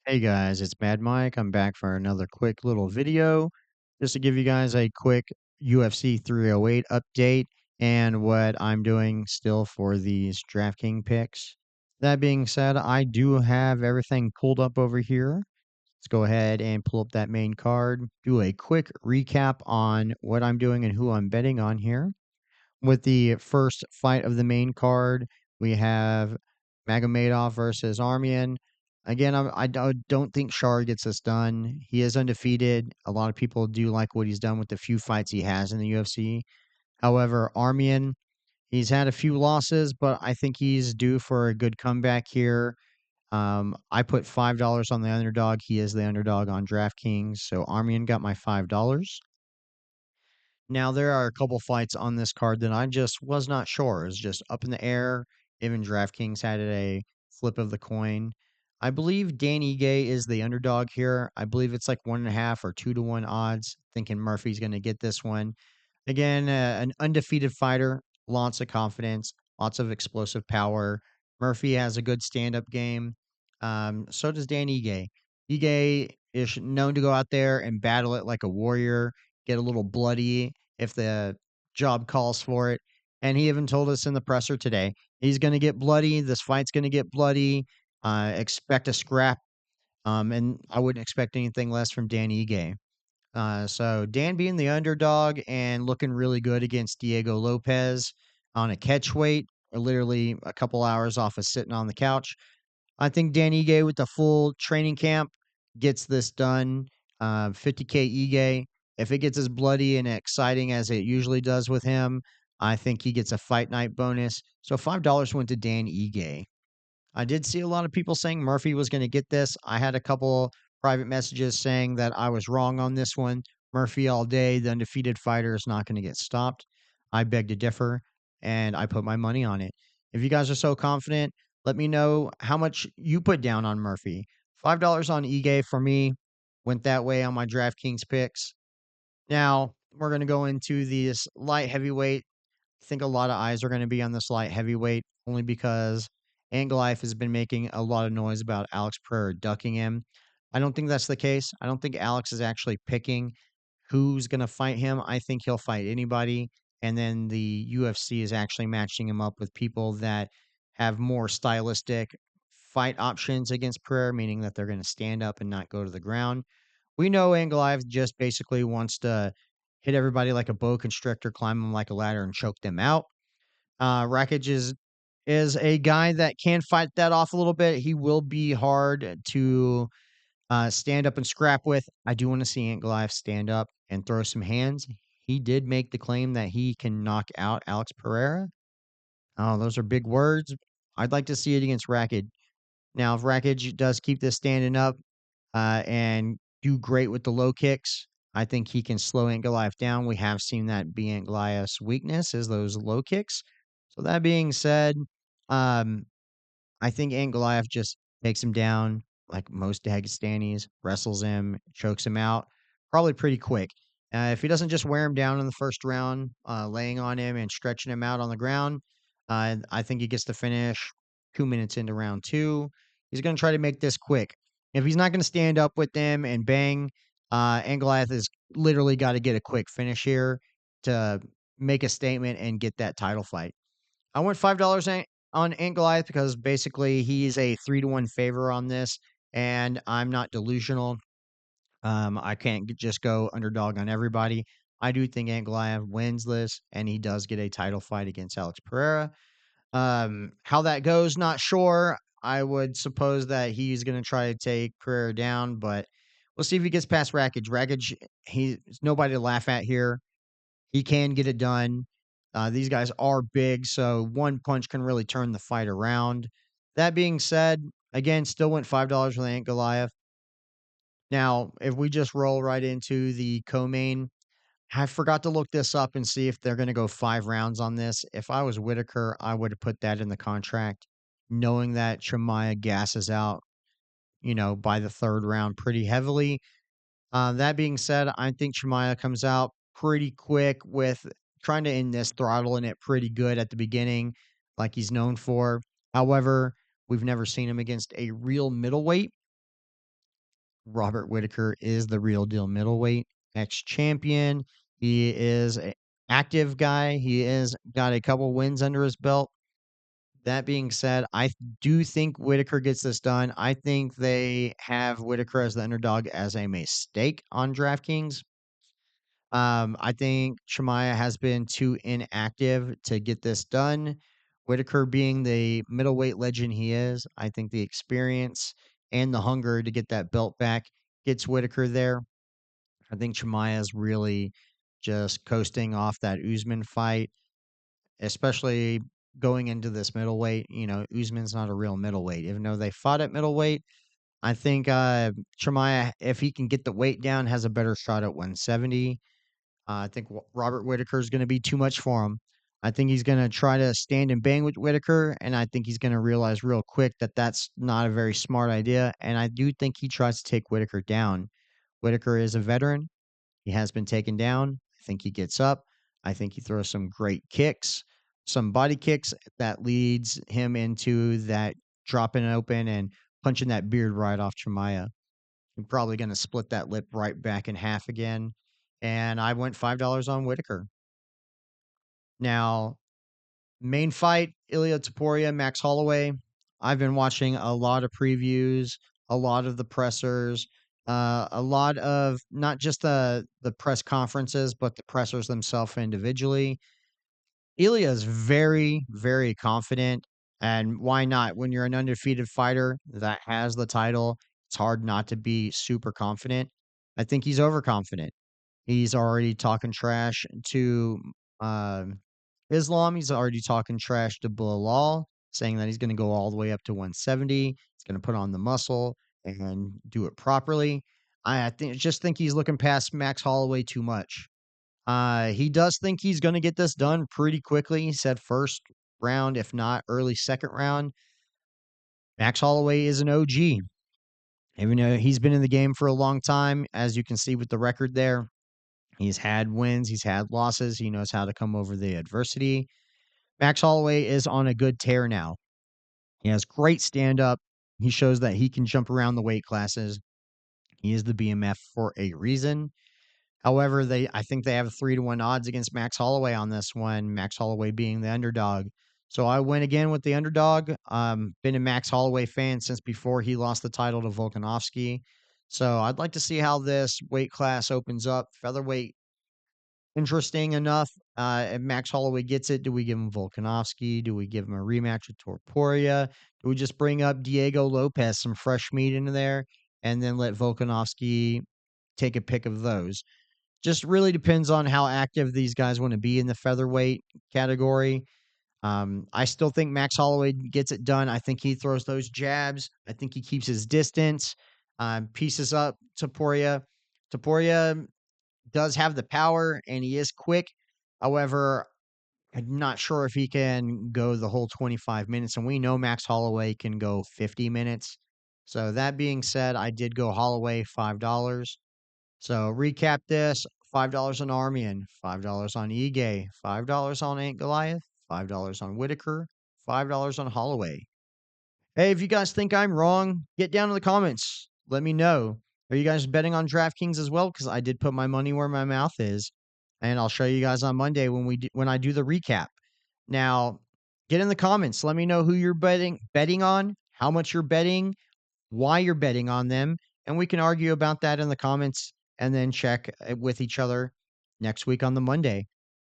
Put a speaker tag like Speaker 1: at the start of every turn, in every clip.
Speaker 1: Hey guys, it's Mad Mike. I'm back for another quick little video just to give you guys a quick UFC 308 update and what I'm doing still for these DraftKings picks. That being said, I do have everything pulled up over here. Let's go ahead and pull up that main card, do a quick recap on what I'm doing and who I'm betting on here. With the first fight of the main card, we have Magomedov versus Armian. Again, I don't think Shar gets this done. He is undefeated. A lot of people do like what he's done with the few fights he has in the UFC. However, Armian, he's had a few losses, but I think he's due for a good comeback here. I put $5 on the underdog. He is the underdog on DraftKings. So Armian got my $5. Now, there are a couple fights on this card that I just was not sure. It's just up in the air. Even DraftKings had it a flip of the coin. I believe Dan Ige is the underdog here. I believe it's like 1.5 or 2-1 odds. Thinking Murphy's going to get this one. Again, an undefeated fighter, lots of confidence, lots of explosive power. Murphy has a good stand-up game. So does Dan Ige. Ige is known to go out there and battle it like a warrior, get a little bloody if the job calls for it. And he even told us in the presser today, he's going to get bloody. This fight's going to get bloody. Expect a scrap. And I wouldn't expect anything less from Dan Ige. So Dan being the underdog and looking really good against Diego Lopez on a catch weight, literally a couple hours off of sitting on the couch. I think Dan Ige with the full training camp gets this done. 50K Ige. If it gets as bloody and exciting as it usually does with him, I think he gets a fight night bonus. So $5 went to Dan Ige. I did see a lot of people saying Murphy was going to get this. I had a couple private messages saying that I was wrong on this one. Murphy all day, the undefeated fighter is not going to get stopped. I beg to differ, and I put my money on it. If you guys are so confident, let me know how much you put down on Murphy. $5 on Ige for me went that way on my DraftKings picks. Now, we're going to go into this light heavyweight. I think a lot of eyes are going to be on this light heavyweight only because Angolife has been making a lot of noise about Alex Pereira ducking him. I don't think that's the case. I don't think Alex is actually picking who's going to fight him. I think he'll fight anybody. And then the UFC is actually matching him up with people that have more stylistic fight options against Pereira, meaning that they're going to stand up and not go to the ground. We know Angolife just basically wants to hit everybody like a boa constrictor, climb them like a ladder, and choke them out. Rakic is a guy that can fight that off a little bit. He will be hard to stand up and scrap with. I do want to see Ant Goliath stand up and throw some hands. He did make the claim that he can knock out Alex Pereira. Oh, those are big words. I'd like to see it against Rakic. Now, if Rakic does keep this standing up and do great with the low kicks, I think he can slow Ant Goliath down. We have seen that be Ant Goliath's weakness is those low kicks. So that being said, um, I think Ant Goliath just takes him down like most Dagestanis, wrestles him, chokes him out, probably pretty quick. If he doesn't just wear him down in the first round, laying on him and stretching him out on the ground, I think he gets to finish 2 minutes into round two. He's going to try to make this quick. If he's not going to stand up with them and bang, Ant Goliath has literally got to get a quick finish here to make a statement and get that title fight. I went $5 on Ant Goliath because basically he's a 3-1 favor on this, and I'm not delusional. I can't just go underdog on everybody. I do think Ant Goliath wins this, and he does get a title fight against Alex Pereira. How that goes, not sure. I would suppose that he's going to try to take Pereira down, but we'll see if he gets past Rakic. Rakic, he's nobody to laugh at here. He can get it done. These guys are big, so one punch can really turn the fight around. That being said, again, still went $5 for the Ant Goliath. Now, if we just roll right into the co-main, I forgot to look this up and see if they're going to go 5 rounds on this. If I was Whitaker, I would have put that in the contract, knowing that Chimaev gasses out, by the third round pretty heavily. That being said, I think Chimaev comes out pretty quick with trying to end this, throttling it pretty good at the beginning, like he's known for. However, we've never seen him against a real middleweight. Robert Whitaker is the real deal middleweight, ex-champion. He is a active guy. He is got a couple wins under his belt. That being said, I do think Whitaker gets this done. I think they have Whitaker as the underdog as a mistake on DraftKings. I think Chimaev has been too inactive to get this done. Whitaker being the middleweight legend he is, I think the experience and the hunger to get that belt back gets Whitaker there. I think Chimaev is really just coasting off that Usman fight, especially going into this middleweight. Usman's not a real middleweight, even though they fought at middleweight. I think Chimaev, if he can get the weight down, has a better shot at 170. I think Robert Whitaker is going to be too much for him. I think he's going to try to stand and bang with Whitaker, and I think he's going to realize real quick that that's not a very smart idea. And I do think he tries to take Whitaker down. Whitaker is a veteran. He has been taken down. I think he gets up. I think he throws some great kicks, some body kicks that leads him into that dropping it open and punching that beard right off Chimaev. I'm probably going to split that lip right back in half again. And I went $5 on Whitaker. Now, main fight, Ilya Taporia, Max Holloway. I've been watching a lot of previews, a lot of the pressers, a lot of not just the press conferences, but the pressers themselves individually. Ilya is very, very confident. And why not? When you're an undefeated fighter that has the title, it's hard not to be super confident. I think he's overconfident. He's already talking trash to um, Islam. He's already talking trash to Bilal, saying that he's going to go all the way up to 170. He's going to put on the muscle and do it properly. I just think he's looking past Max Holloway too much. He does think he's going to get this done pretty quickly. He said first round, if not early second round. Max Holloway is an OG. Even though he's been in the game for a long time, as you can see with the record there, he's had wins, he's had losses, he knows how to come over the adversity. Max Holloway is on a good tear now. He has great stand up. He shows that he can jump around the weight classes. He is the BMF for a reason. However, I think they have 3-1 odds against Max Holloway on this one, Max Holloway being the underdog. So I went again with the underdog. Been a Max Holloway fan since before he lost the title to Volkanovski. So I'd like to see how this weight class opens up. Featherweight, interesting enough. If Max Holloway gets it, do we give him Volkanovski? Do we give him a rematch with Torporia? Do we just bring up Diego Lopez, some fresh meat into there, and then let Volkanovski take a pick of those? Just really depends on how active these guys want to be in the featherweight category. I still think Max Holloway gets it done. I think he throws those jabs. I think he keeps his distance, pieces up Taporia. Taporia does have the power and he is quick. However, I'm not sure if he can go the whole 25 minutes. And we know Max Holloway can go 50 minutes. So that being said, I did go Holloway $5. So recap this: $5 on Armian, $5 on Ige, $5 on Aunt Goliath, $5 on Whitaker, $5 on Holloway. Hey, if you guys think I'm wrong, get down in the comments. Let me know. Are you guys betting on DraftKings as well? Because I did put my money where my mouth is, and I'll show you guys on Monday when I do the recap. Now, get in the comments. Let me know who you're betting on, how much you're betting, why you're betting on them, and we can argue about that in the comments and then check with each other next week on the Monday.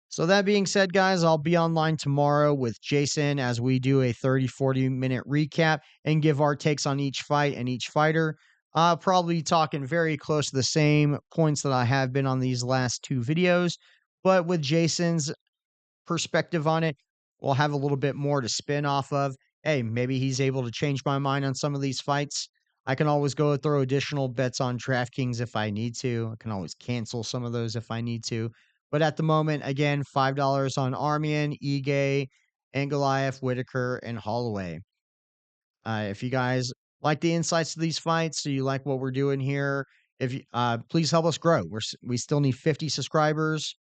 Speaker 1: So that being said, guys, I'll be online tomorrow with Jason as we do a 30-40 minute recap and give our takes on each fight and each fighter. Probably talking very close to the same points that I have been on these last two videos, but with Jason's perspective on it, we'll have a little bit more to spin off of. Hey, maybe he's able to change my mind on some of these fights. I can always go throw additional bets on DraftKings if I need to. I can always cancel some of those if I need to. But at the moment, again, $5 on Armian, Ige, and Goliath, Whitaker, and Holloway. If you guys like the insights to these fights, so you like what we're doing here, if you, please help us grow. We still need 50 subscribers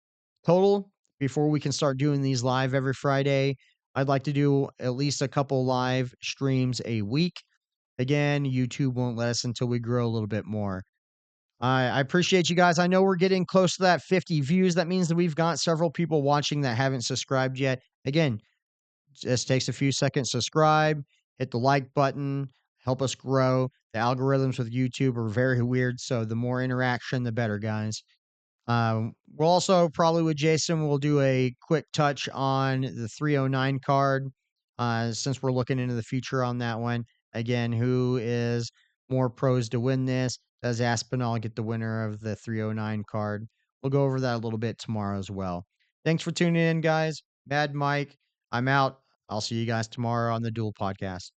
Speaker 1: total before we can start doing these live every Friday. I'd like to do at least a couple live streams a week. Again, YouTube won't let us until we grow a little bit more. I appreciate you guys. I know we're getting close to that 50 views. That means that we've got several people watching that haven't subscribed yet. Again, just takes a few seconds. Subscribe, hit the like button, help us grow. The algorithms with YouTube are very weird, so the more interaction, the better, guys. We'll also probably with Jason, we'll do a quick touch on the 309 card, since we're looking into the future on that one. Again, who is more pros to win this? Does Aspinall get the winner of the 309 card? We'll go over that a little bit tomorrow as well. Thanks for tuning in, guys. Mad Mike, I'm out. I'll see you guys tomorrow on the Duel Podcast.